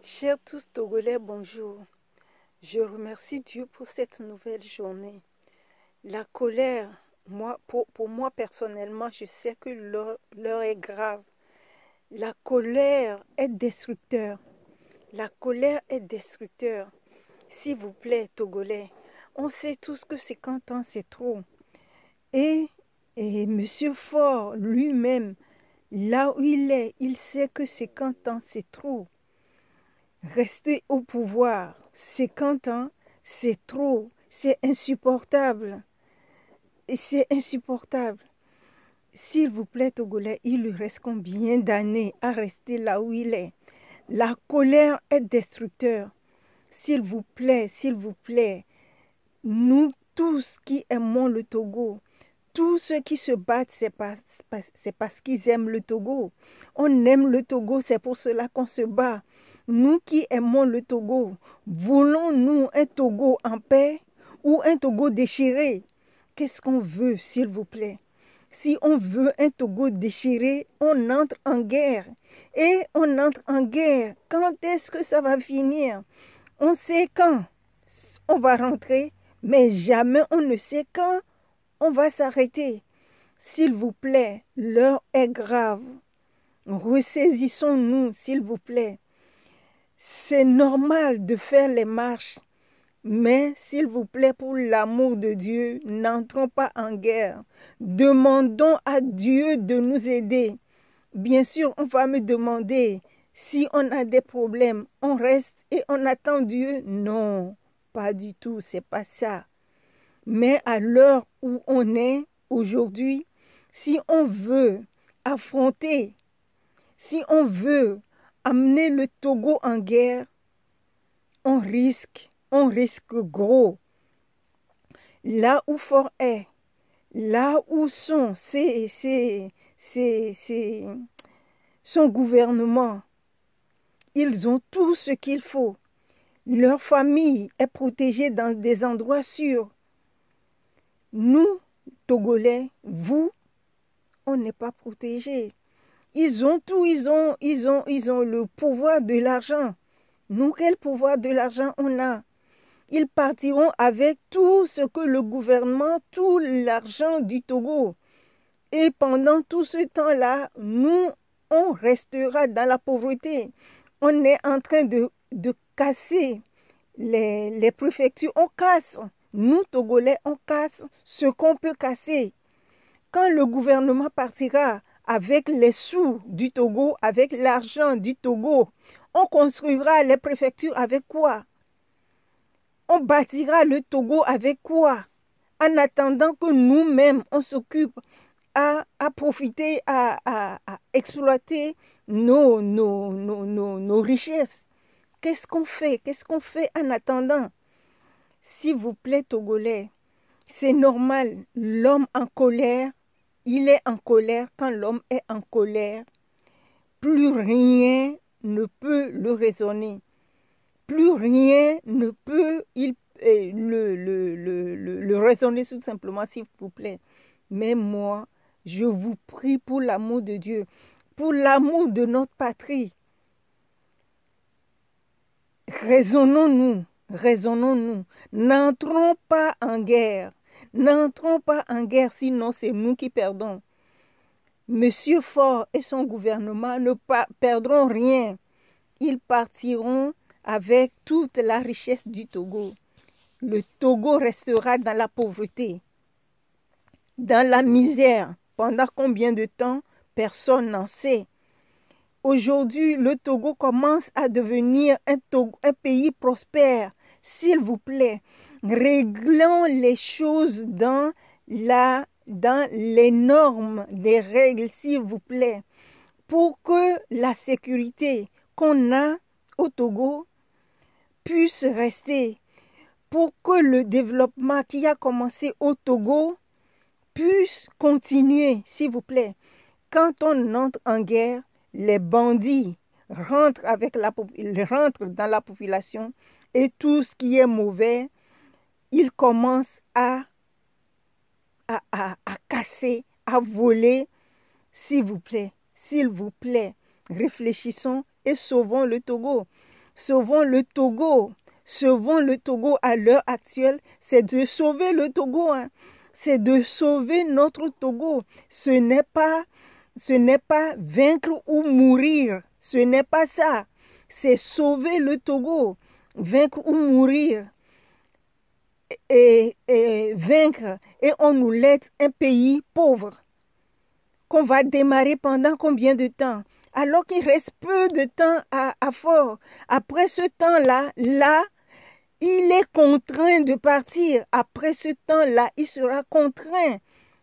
Chers tous Togolais, bonjour. Je remercie Dieu pour cette nouvelle journée. La colère, pour moi personnellement, je sais que l'heure est grave. La colère est destructeur. La colère est destructeur. S'il vous plaît, Togolais, on sait tous que 50 ans, c'est trop. Et, et Monsieur Faure lui-même, là où il sait que 50 ans, c'est trop. Rester au pouvoir 50 ans, c'est trop, c'est insupportable. Et c'est insupportable. S'il vous plaît, Togolais, il lui reste combien d'années à rester là où il est? La colère est destructeur. S'il vous plaît, nous tous qui aimons le Togo, tous ceux qui se battent, c'est parce qu'ils aiment le Togo. On aime le Togo, c'est pour cela qu'on se bat. Nous qui aimons le Togo, voulons-nous un Togo en paix ou un Togo déchiré? Qu'est-ce qu'on veut, s'il vous plaît? Si on veut un Togo déchiré, on entre en guerre. Et on entre en guerre. Quand est-ce que ça va finir? On sait quand on va rentrer, mais jamais on ne sait quand on va s'arrêter. S'il vous plaît, l'heure est grave. Ressaisissons-nous, s'il vous plaît. C'est normal de faire les marches, mais s'il vous plaît, pour l'amour de Dieu, n'entrons pas en guerre. Demandons à Dieu de nous aider. Bien sûr, on va me demander si on a des problèmes, on reste et on attend Dieu. Non, pas du tout, c'est pas ça. Mais à l'heure où on est aujourd'hui, si on veut affronter, si on veut amener le Togo en guerre, on risque gros. Là où Fort est, là où sont son gouvernement, ils ont tout ce qu'il faut. Leur famille est protégée dans des endroits sûrs. Nous, Togolais, vous, on n'est pas protégés. Ils ont tout, ils ont le pouvoir de l'argent. Nous, quel pouvoir de l'argent on a? Ils partiront avec tout ce que le gouvernement, tout l'argent du Togo. Et pendant tout ce temps-là, nous, on restera dans la pauvreté. On est en train de casser les préfectures. On casse. Nous, Togolais, on casse ce qu'on peut casser. Quand le gouvernement partira avec les sous du Togo, avec l'argent du Togo, on construira les préfectures avec quoi? On bâtira le Togo avec quoi? En attendant que nous-mêmes, on s'occupe à profiter, à exploiter nos richesses. Qu'est-ce qu'on fait? Qu'est-ce qu'on fait en attendant? S'il vous plaît, Togolais, c'est normal. L'homme en colère, il est en colère. Quand l'homme est en colère, plus rien ne peut le raisonner. Plus rien ne peut le raisonner tout simplement, s'il vous plaît. Mais moi, je vous prie pour l'amour de Dieu, pour l'amour de notre patrie. Raisonnons-nous, raisonnons-nous. N'entrons pas en guerre. N'entrons pas en guerre, sinon c'est nous qui perdons. Monsieur Faure et son gouvernement ne perdront rien. Ils partiront avec toute la richesse du Togo. Le Togo restera dans la pauvreté, dans la misère. Pendant combien de temps? Personne n'en sait. Aujourd'hui, le Togo commence à devenir un pays prospère. S'il vous plaît, réglons les choses dans les normes des règles, s'il vous plaît, pour que la sécurité qu'on a au Togo puisse rester, pour que le développement qui a commencé au Togo puisse continuer, s'il vous plaît. Quand on entre en guerre, les bandits rentrent dans la population et tout ce qui est mauvais, ils commencent à casser, à voler. S'il vous plaît, réfléchissons et sauvons le Togo. sauvons le Togo. Sauvons le Togo à l'heure actuelle, c'est de sauver le Togo, hein. C'est de sauver notre Togo. Ce n'est pas vaincre ou mourir. Ce n'est pas ça. C'est sauver le Togo. Vaincre ou mourir. Et vaincre. Et on nous laisse un pays pauvre. Qu'on va démarrer pendant combien de temps? Alors qu'il reste peu de temps à fort. Après ce temps-là, il est contraint de partir. Après ce temps-là, il sera contraint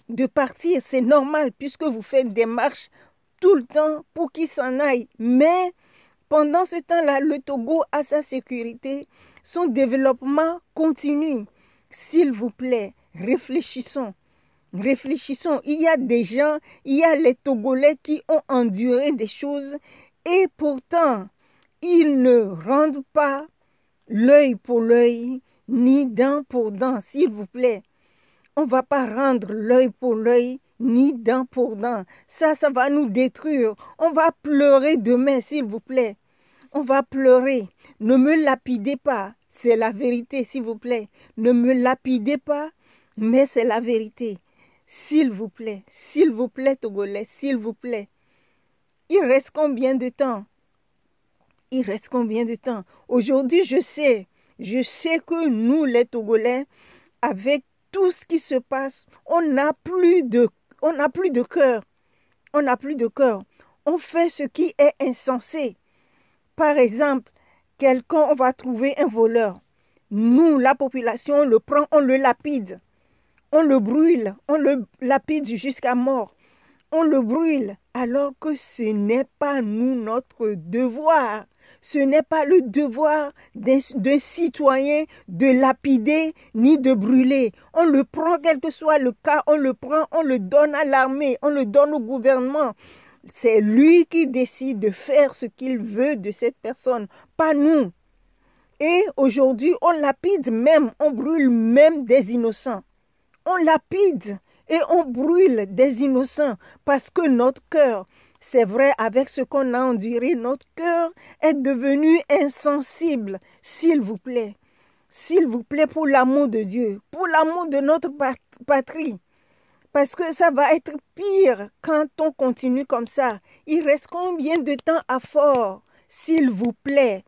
de partir. C'est normal puisque vous faites des marches tout le temps pour qu'il s'en aille. Mais pendant ce temps-là, le Togo a sa sécurité. Son développement continue. S'il vous plaît, réfléchissons. Réfléchissons. Il y a des gens, il y a les Togolais qui ont enduré des choses et pourtant, ils ne rendent pas l'œil pour l'œil, ni dent pour dent, s'il vous plaît. On ne va pas rendre l'œil pour l'œil, ni dent pour dent. Ça va nous détruire. On va pleurer demain, s'il vous plaît. On va pleurer. Ne me lapidez pas. C'est la vérité, s'il vous plaît. Ne me lapidez pas, mais c'est la vérité. S'il vous plaît, Togolais, s'il vous plaît. Il reste combien de temps? Il reste combien de temps? Aujourd'hui, je sais que nous, les Togolais, avec tout ce qui se passe, on n'a plus de cœur. On n'a plus de cœur. On fait ce qui est insensé. Par exemple, on va trouver un voleur. Nous, la population, on le prend, on le lapide. On le brûle, on le lapide jusqu'à mort. On le brûle, alors que ce n'est pas nous notre devoir. Ce n'est pas le devoir d'un citoyen de lapider ni de brûler. On le prend, quel que soit le cas, on le prend, on le donne à l'armée, on le donne au gouvernement. C'est lui qui décide de faire ce qu'il veut de cette personne, pas nous. Et aujourd'hui, on lapide même, on brûle même des innocents. On lapide et on brûle des innocents parce que notre cœur, c'est vrai, avec ce qu'on a enduré, notre cœur est devenu insensible. S'il vous plaît, pour l'amour de Dieu, pour l'amour de notre patrie. Parce que ça va être pire quand on continue comme ça. Il reste combien de temps à fort? S'il vous plaît.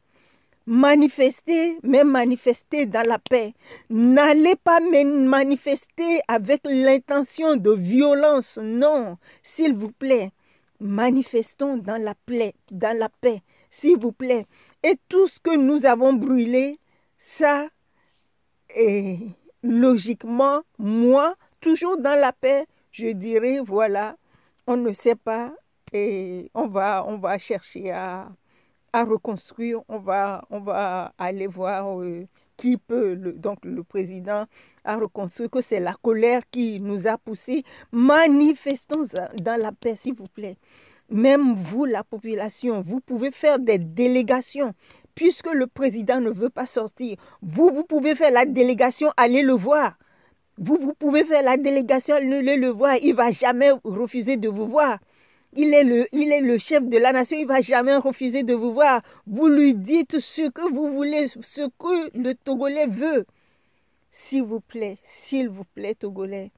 Manifestez, mais manifestez dans la paix. N'allez pas manifester avec l'intention de violence. Non, s'il vous plaît. Manifestons dans la paix, s'il vous plaît. Et tout ce que nous avons brûlé, ça, et logiquement, moi, toujours dans la paix, je dirais, voilà, on ne sait pas et on va chercher à reconstruire, on va aller voir qui peut, donc le président a reconstruit, que c'est la colère qui nous a poussés. Manifestons dans la paix, s'il vous plaît. Même vous, la population, vous pouvez faire des délégations. Puisque le président ne veut pas sortir, vous pouvez faire la délégation, aller le voir. Vous pouvez faire la délégation, aller le voir. Il ne va jamais refuser de vous voir. Il est le chef de la nation, il ne va jamais refuser de vous voir. Vous lui dites ce que vous voulez, ce que le Togolais veut. S'il vous plaît, Togolais,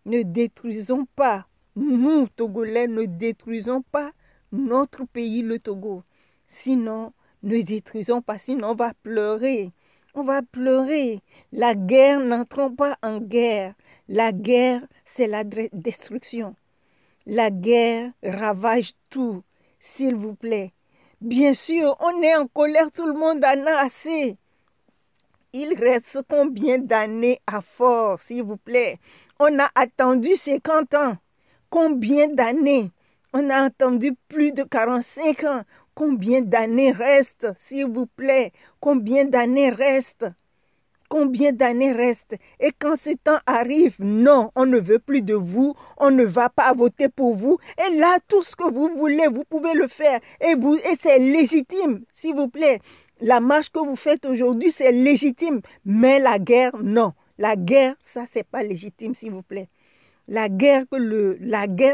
ne détruisons pas, nous, Togolais, ne détruisons pas notre pays, le Togo. Sinon, ne détruisons pas, sinon on va pleurer. On va pleurer. La guerre, n'entrons pas en guerre. La guerre, c'est la destruction. La guerre ravage tout, s'il vous plaît. Bien sûr, on est en colère, tout le monde en a assez. Il reste combien d'années à fort, s'il vous plaît? On a attendu 50 ans. Combien d'années? On a attendu plus de 45 ans. Combien d'années restent, s'il vous plaît? Combien d'années restent? Combien d'années restent? Et quand ce temps arrive, non, on ne veut plus de vous, on ne va pas voter pour vous. Et là, tout ce que vous voulez, vous pouvez le faire. Et c'est légitime, s'il vous plaît. La marche que vous faites aujourd'hui, c'est légitime. Mais la guerre, non. La guerre, ça, c'est pas légitime, s'il vous plaît. La guerre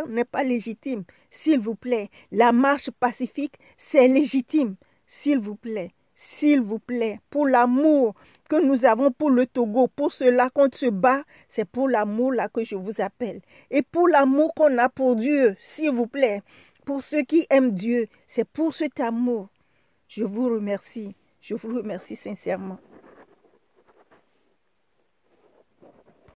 n'est pas légitime, s'il vous plaît. La marche pacifique, c'est légitime, s'il vous plaît. s'il vous plaît, pour l'amour que nous avons pour le Togo, pour cela qu'on se bat, c'est pour l'amour là que je vous appelle. Et pour l'amour qu'on a pour Dieu, s'il vous plaît, pour ceux qui aiment Dieu, c'est pour cet amour. Je vous remercie sincèrement.